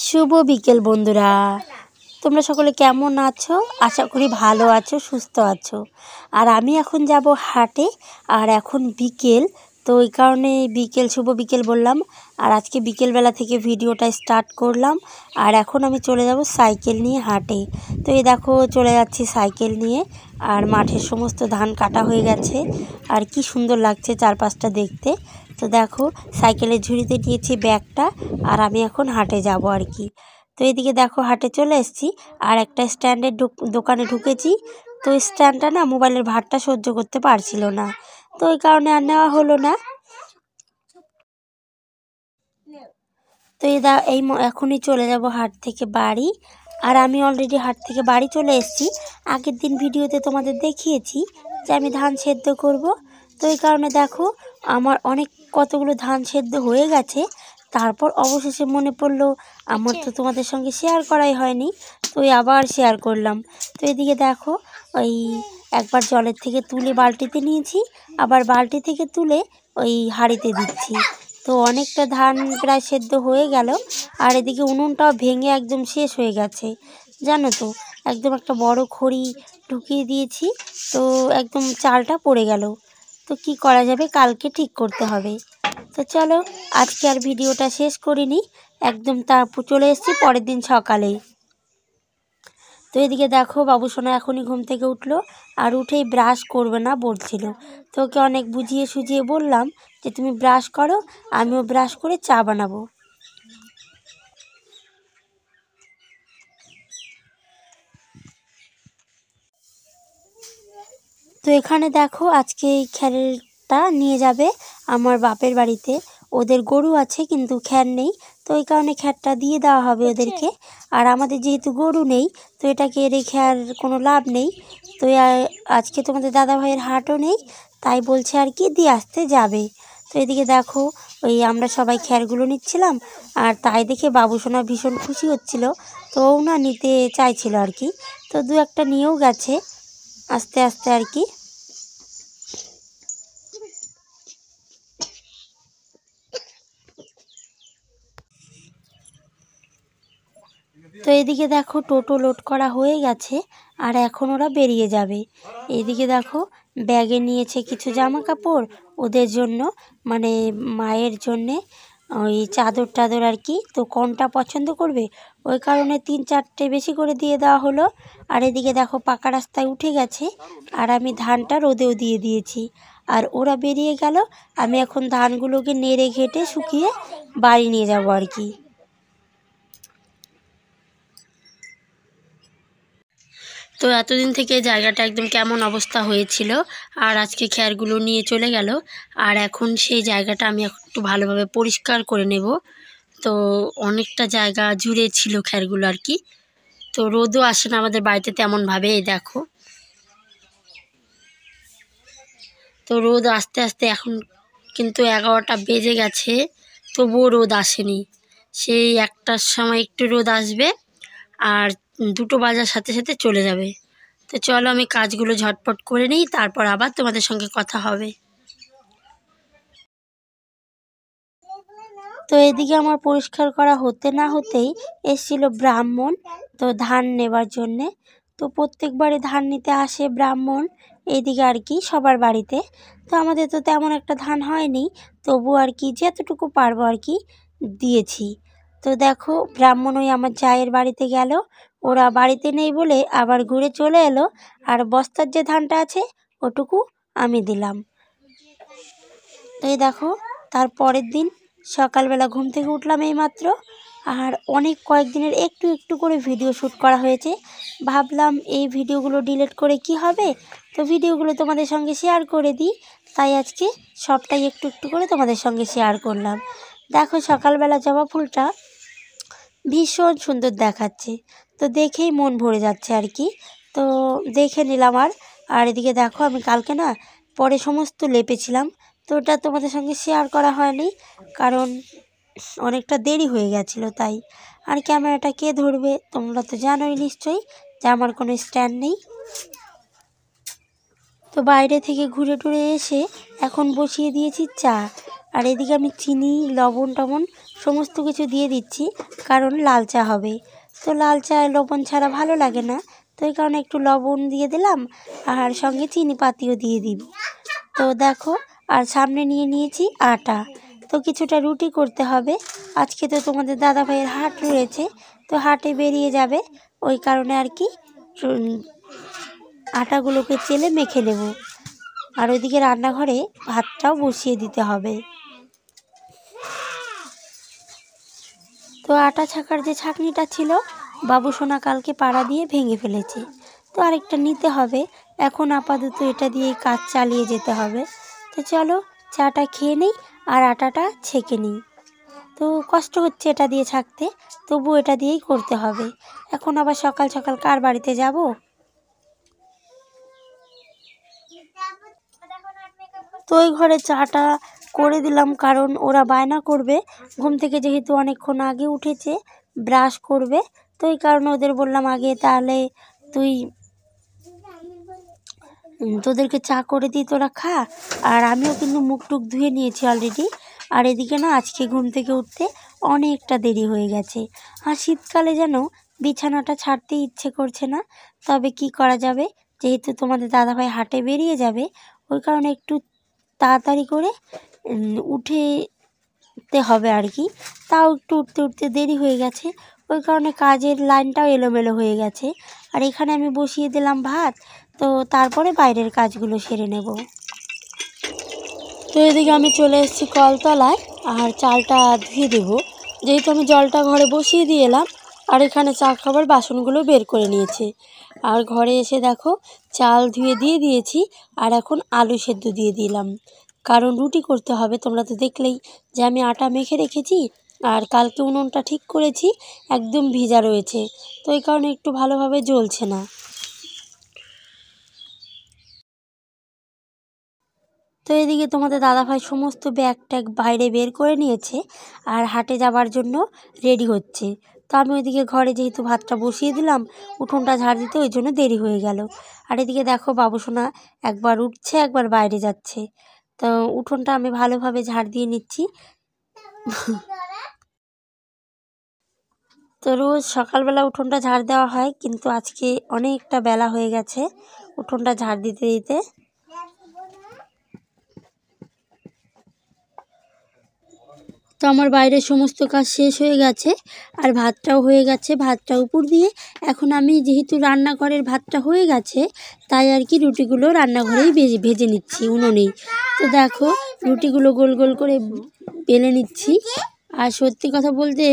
শুভ বিকেল বন্ধুরা, তোমরা সকলে কেমন আছো? আশা করি ভালো আছো, সুস্থ আছো। আর আমি এখন যাব হাটে। আর এখন বিকেল, তো ওই কারণে শুভ বিকেল বললাম। আর আজকে বিকেলবেলা থেকে ভিডিওটা স্টার্ট করলাম। আর এখন আমি চলে যাব সাইকেল নিয়ে হাটে। তো এই দেখো চলে যাচ্ছি সাইকেল নিয়ে। আর মাঠের সমস্ত ধান কাটা হয়ে গেছে। আর কি সুন্দর লাগছে চারপাশটা দেখতে। তো দেখো সাইকেলের ঝুড়িতে নিয়েছি ব্যাগটা। আর আমি এখন হাটে যাব আর কি। তো এদিকে দেখো হাটে চলে এসেছি। আর একটা স্ট্যান্ডের দোকানে ঢুকেছি। তো স্ট্যান্ডটা না মোবাইলের ভারটা সহ্য করতে পারছিল না, তো ওই কারণে আর নেওয়া হলো না। তো এখনই চলে যাব হাট থেকে বাড়ি। আর আমি অলরেডি হাট থেকে বাড়ি চলে এসেছি। আগের দিন ভিডিওতে তোমাদের দেখিয়েছি যে আমি ধান সেদ্ধ করব। তো এই কারণে দেখো আমার কতগুলো ধান সেদ্ধ হয়ে গেছে। তারপর অবশেষে মনে পড়লো আমার তো তোমাদের সঙ্গে শেয়ার করাই হয়নি, তো আবার শেয়ার করলাম। তো এদিকে দেখো ওই একবার জলের থেকে তুলে বালতিতে নিয়েছি, আবার বালতি থেকে তুলে ওই হাঁড়িতে দিচ্ছি। তো অনেকটা ধান প্রায় সেদ্ধ হয়ে গেল। আর এদিকে উনুনটাও ভেঙে একদম শেষ হয়ে গেছে, জানো তো। একদম একটা বড় খড়ি ঢুকিয়ে দিয়েছি, তো একদম চালটা পড়ে গেল। তো কি করা যাবে, কালকে ঠিক করতে হবে। তো চলো আজকে আর ভিডিওটা শেষ করিনি, একদম চলে এসেছি পরের দিন সকালে। তো এদিকে দেখো বাবুসোনা এখনই ঘুম থেকে উঠলো। আর উঠেই ব্রাশ করবে না বলছিল। তো ওকে অনেক বুঝিয়ে সুঝিয়ে বললাম যে তুমি ব্রাশ করো, আমিও ব্রাশ করে চা বানাবো। তো এখানে দেখো আজকে এই খ্যারটা নিয়ে যাবে আমার বাপের বাড়িতে। ওদের গরু আছে কিন্তু খ্যার নেই, তো ওই কারণে খ্যারটা দিয়ে দেওয়া হবে ওদেরকে। আর আমাদের যেহেতু গরু নেই, তো এটাকে রেখে আর কোনো লাভ নেই। তো আজকে তোমাদের দাদা ভাইয়ের হাটও নেই, তাই বলছে আর কি দিয়ে আসতে যাবে। তো এদিকে দেখো আমরা সবাই খ্যারগুলো নিচ্ছিলাম। আর তাই দেখে বাবুসোনা ভীষণ খুশি হচ্ছিল, তো ও না নিতে চাইছিল আর কি। তো দু একটা নিয়েও গেছে আস্তে আস্তে আর কি। তো এদিকে দেখো টোটো লোড করা হয়ে গেছে। আর এখন ওরা বেরিয়ে যাবে। এদিকে দেখো ব্যাগে নিয়েছে কিছু জামা কাপড় ওদের জন্য, মানে মায়ের জন্যে, ওই চাদর টাদর আর কি। তো কোনটা পছন্দ করবে ওই কারণে 3-4টে বেশি করে দিয়ে দেওয়া হলো। আর এদিকে দেখো পাকা রাস্তায় উঠে গেছে। আর আমি ধানটা রোদেও দিয়ে দিয়েছি। আর ওরা বেরিয়ে গেল। আমি এখন ধানগুলোকে নেড়ে ঘেটে শুকিয়ে বাড়ি নিয়ে যাব আর কি। তো এতদিন থেকে জায়গাটা একদম কেমন অবস্থা হয়েছিল। আর আজকে খ্যারগুলো নিয়ে চলে গেল। আর এখন সেই জায়গাটা আমি একটু ভালোভাবে পরিষ্কার করে নেব। তো অনেকটা জায়গা জুড়ে ছিল খ্যারগুলো আর কি। তো রোদও আসে না আমাদের বাড়িতে তেমনভাবে, এই দেখো। তো রোদ আস্তে আস্তে এখন কিন্তু 11টা বেজে গেছে, তবুও রোদ আসেনি। সেই 1টার সময় একটু রোদ আসবে, আর 2টো বাজার সাথে সাথে চলে যাবে। তো চলো আমি কাজগুলো ঝটপট করে নিই, তারপর আবার তোমাদের সঙ্গে কথা হবে। তো এদিকে আমার পরিষ্কার করা হতে না হতেই এসেছিল ব্রাহ্মণ, তো ধান নেবার জন্যে। তো প্রত্যেকবারে ধান নিতে আসে ব্রাহ্মণ এইদিকে আর কি সবার বাড়িতে। তো আমাদের তো তেমন একটা ধান হয়নি, তবু আর কি যতটুকু পারবো আর কি দিয়েছি। তো দেখো ব্রাহ্মণ ওই আমার জায়ের বাড়িতে গেল, ওরা বাড়িতে নেই বলে আবার ঘুরে চলে এলো। আর বস্তার যে ধানটা আছে ওটুকু আমি দিলাম। তো এই দেখো তার পরের দিন সকালবেলা ঘুম থেকে উঠলাম এইমাত্র। আর কয়েকদিনের একটু একটু করে ভিডিও শ্যুট করা হয়েছে। ভাবলাম এই ভিডিওগুলো ডিলিট করে কি হবে, তো ভিডিওগুলো তোমাদের সঙ্গে শেয়ার করে দিই। তাই আজকে সবটাই একটু একটু করে তোমাদের সঙ্গে শেয়ার করলাম। দেখো সকালবেলা জবা ফুলটা ভীষণ সুন্দর দেখাচ্ছে, তো দেখেই মন ভরে যাচ্ছে আর কি। তো দেখে নিলাম। আর এদিকে দেখো আমি কালকে না পরে সমস্ত লেপেছিলাম, তো ওটা তোমাদের সঙ্গে শেয়ার করা হয়নি, কারণ অনেকটা দেরি হয়ে গেছিলো তাই। আর ক্যামেরাটা কে ধরবে, তোমরা তো জানোই নিশ্চয়ই যে আমার কোনো স্ট্যান্ড নেই। তো বাইরে থেকে ঘুরে টুরে এসে এখন বসিয়ে দিয়েছি চা। আর এদিকে আমি চিনি লবণ টবণ সমস্ত কিছু দিয়ে দিচ্ছি, কারণ লাল চা হবে। তো লাল চায় লবণ ছাড়া ভালো লাগে না, তো এই কারণে একটু লবণ দিয়ে দিলাম আর সঙ্গে চিনি পাতিও দিয়ে দিব। তো দেখো, আর সামনে নিয়ে নিয়েছি আটা। তো কিছুটা রুটি করতে হবে। আজকে তো তোমাদের দাদা ভাইয়ের হাট রয়েছে, তো হাটে বেরিয়ে যাবে, ওই কারণে আর কি আটাগুলোকে চেলে মেখে নেব। আর ওইদিকে রান্নাঘরে ভাতটাও বসিয়ে দিতে হবে। তো আটা ছাকার যে ছাঁকনিটা ছিল, বাবু সোনা কালকে পাড়া দিয়ে ভেঙে ফেলেছে, তো আরেকটা নিতে হবে। এখন আপাতত এটা দিয়েই কাজ চালিয়ে যেতে হবে। তো চলো চাটা খেয়ে নিই আর আটাটা ছেঁকে নিই। তো কষ্ট হচ্ছে এটা দিয়ে ছাকতে, তবু এটা দিয়েই করতে হবে। এখন আবার সকাল সকাল কার বাড়িতে যাব? তো ওই ঘরে চাটা করে দিলাম, কারণ ওরা বায়না করবে। ঘুম থেকে যেহেতু অনেকক্ষণ আগে উঠেছে, ব্রাশ করবে, তো এই কারণে ওদের বললাম আগে তাহলে তুই তোদেরকে চা করে দিই, তোরা খা। আর আমিও কিন্তু মুখ টুক ধুয়ে নিয়েছি অলরেডি। আর এদিকে না আজকে ঘুম থেকে উঠতে অনেকটা দেরি হয়ে গেছে। আর শীতকালে যেন বিছানাটা ছাড়তে ইচ্ছে করছে না। তবে কি করা যাবে, যেহেতু তোমাদের দাদাভাই হাটে বেরিয়ে যাবে, ওই কারণে একটু তাড়াতাড়ি করে উঠতে হবে আর কি। তাও একটু উঠতে উঠতে দেরি হয়ে গেছে, ওই কারণে কাজের লাইনটাও এলোমেলো হয়ে গেছে। আর এখানে আমি বসিয়ে দিলাম ভাত, তো তারপরে বাইরের কাজগুলো সেরে নেব। তো এদিকে আমি চলে এসেছি কলতলায়, আর চালটা ধুয়ে দেবো, যেহেতু আমি জলটা ঘরে বসিয়ে দিয়ে এলাম। আর এখানে চা খাবার বাসনগুলো বের করে নিয়েছি। আর ঘরে এসে দেখো চাল ধুয়ে দিয়ে দিয়েছি, আর এখন আলু সেদ্ধ দিয়ে দিলাম, কারণ রুটি করতে হবে। তোমরা তো দেখলেই যে আমি আটা মেখে রেখেছি, আর কালকে উনুনটা ঠিক করেছি, একদম ভিজা রয়েছে, তো এই কারণে একটু ভালোভাবে জ্বলছে না। তো এদিকে তোমাদের দাদাভাই সমস্ত ব্যাগ ট্যাগ বাইরে বের করে নিয়েছে, আর হাটে যাবার জন্য রেডি হচ্ছে। তো আমি ওইদিকে ঘরে যেহেতু ভাতটা বসিয়ে দিলাম, উঠোনটা ঝাড় দিতে ওই জন্য দেরি হয়ে গেল। আর এদিকে দেখো বাবুসোনা একবার উঠছে একবার বাইরে যাচ্ছে, তো উঠোনটা আমি ভালোভাবে ঝাড় দিয়ে নিচ্ছি। তো রোজ সকালবেলা উঠোনটা ঝাড় দেওয়া হয়, কিন্তু আজকে অনেকটা বেলা হয়ে গেছে উঠোনটা ঝাড় দিতে দিতে। তো আমার বাইরের সমস্ত কাজ শেষ হয়ে গেছে, আর ভাতটাও হয়ে গেছে। ভাতটা উপর দিয়ে এখন আমি যেহেতু রান্নাঘরের ভাতটা হয়ে গেছে, তাই আর কি রুটিগুলো রান্নাঘরেই ভেজে নিচ্ছি উনুনেই। তো দেখো রুটিগুলো গোল গোল করে বেলে নিচ্ছি। আর সত্যি কথা বলতে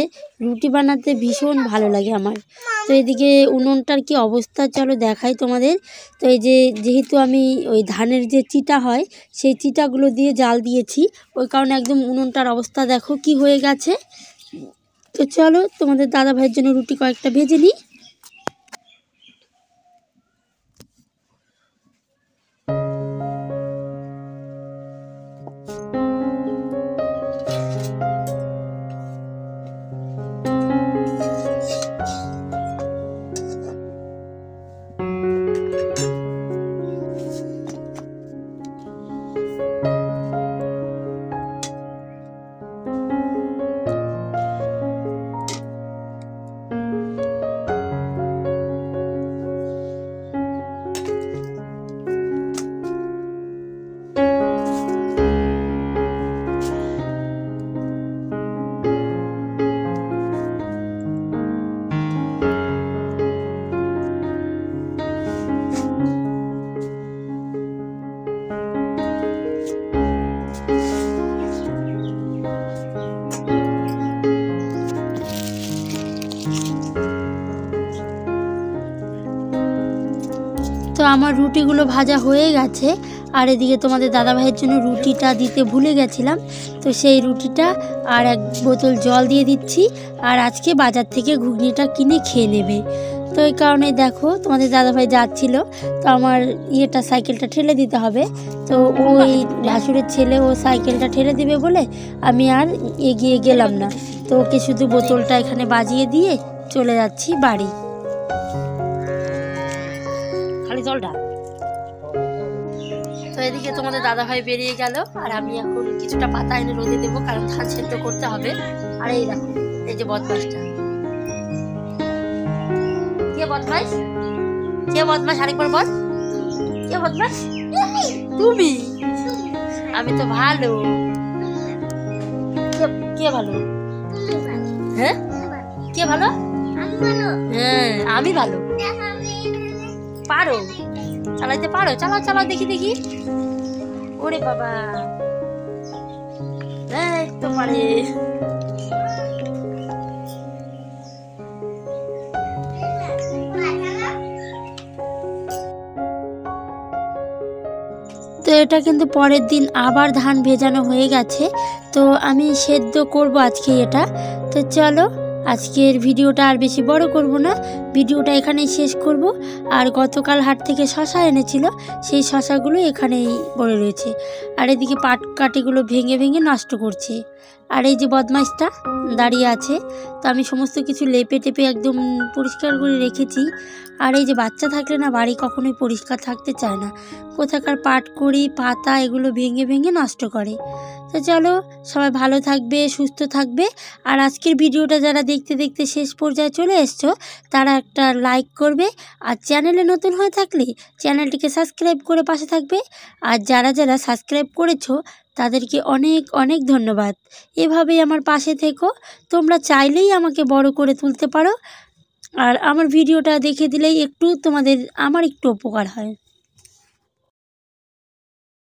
রুটি বানাতে ভীষণ ভালো লাগে আমার। তো এদিকে উনুনটার কি অবস্থা চলো দেখাই তোমাদের। তো এই যেহেতু আমি ওই ধানের যে চিটা হয়, সেই চিটাগুলো দিয়ে জাল দিয়েছি, ওই কারণে একদম উনুনটার অবস্থা দেখো কি হয়ে গেছে। তো চলো তোমাদের দাদা ভাইয়ের জন্য রুটি কয়েকটা ভেজে নিই। তো আমার রুটিগুলো ভাজা হয়ে গেছে, আর এদিকে তোমাদের দাদাভাইয়ের জন্য রুটিটা দিতে ভুলে গেছিলাম, তো সেই রুটিটা আর এক বোতল জল দিয়ে দিচ্ছি। আর আজকে বাজার থেকে ঘুগনিটা কিনে খেয়ে নেবে। তো এই কারণে দেখো তোমাদের দাদাভাই যাচ্ছিল, তো আমার সাইকেলটা ঠেলে দিতে হবে। তো ওই ভাসুরের ছেলে ও সাইকেলটা ঠেলে দিবে বলে আমি আর এগিয়ে গেলাম না, তো ওকে শুধু বোতলটা এখানে বাজিয়ে দিয়ে চলে যাচ্ছি বাড়ি। জলটা তো এদিকে তোমাদের দাদাভাই বেরিয়ে গেল, আর আমি এখন কিছুটা পাতা এনে রোদে দেবো, কারণ ধান সেদ্ধ করতে হবে। আর আর এই দেখো এই যে বদমাসটা, কে বদমাস, কে বদমাস আরেকবার বল, কে বদমাস? তুমি। আমি তো ভালো। কে ভালো? হ্যাঁ কে ভালো? হ্যাঁ আমি ভালো। পারো চালাইতে পারো? চালাও চালাও দেখি দেখি। ওরে বাবা, এই তো পারে। তো এটা কিন্তু পরের দিন আবার ধান ভেজানো হয়ে গেছে, তো আমি সেদ্ধ করব আজকে এটা। তো চলো আজকের ভিডিওটা আর বেশি বড় করব না, ভিডিওটা এখানেই শেষ করব। আর গতকাল হাট থেকে শশা এনেছিল, সেই শশাগুলো এখানেই পড়ে রয়েছে। আর এদিকে পাট কাঠিগুলো ভেঙে ভেঙে নষ্ট করছে। আর এই যে বদমাইশটা দাঁড়িয়ে আছে, তো আমি সমস্ত কিছু লেপে টেপে একদম পরিষ্কার করে রেখেছি। আর এই যে বাচ্চা থাকলে না বাড়ি কখনোই পরিষ্কার থাকতে চায় না, কোথাকার পাটকড়ি পাতা এগুলো ভেঙে ভেঙে নষ্ট করে। তো চলো সবাই ভালো থাকবে, সুস্থ থাকবে। আর আজকের ভিডিওটা যারা দেখতে দেখতে শেষ পর্যায়ে চলে এসছো তারা একটা লাইক করবে, আর চ্যানেলে নতুন হয়ে থাকলে চ্যানেলটিকে সাবস্ক্রাইব করে পাশে থাকবে। আর যারা যারা সাবস্ক্রাইব করেছো তাদেরকে অনেক অনেক ধন্যবাদ। এভাবেই আমার পাশে থেকো, তোমরা চাইলেই আমাকে বড় করে তুলতে পারো। আর আমার ভিডিওটা দেখে দিলেই একটু তোমাদের আমার একটু উপকার হয়।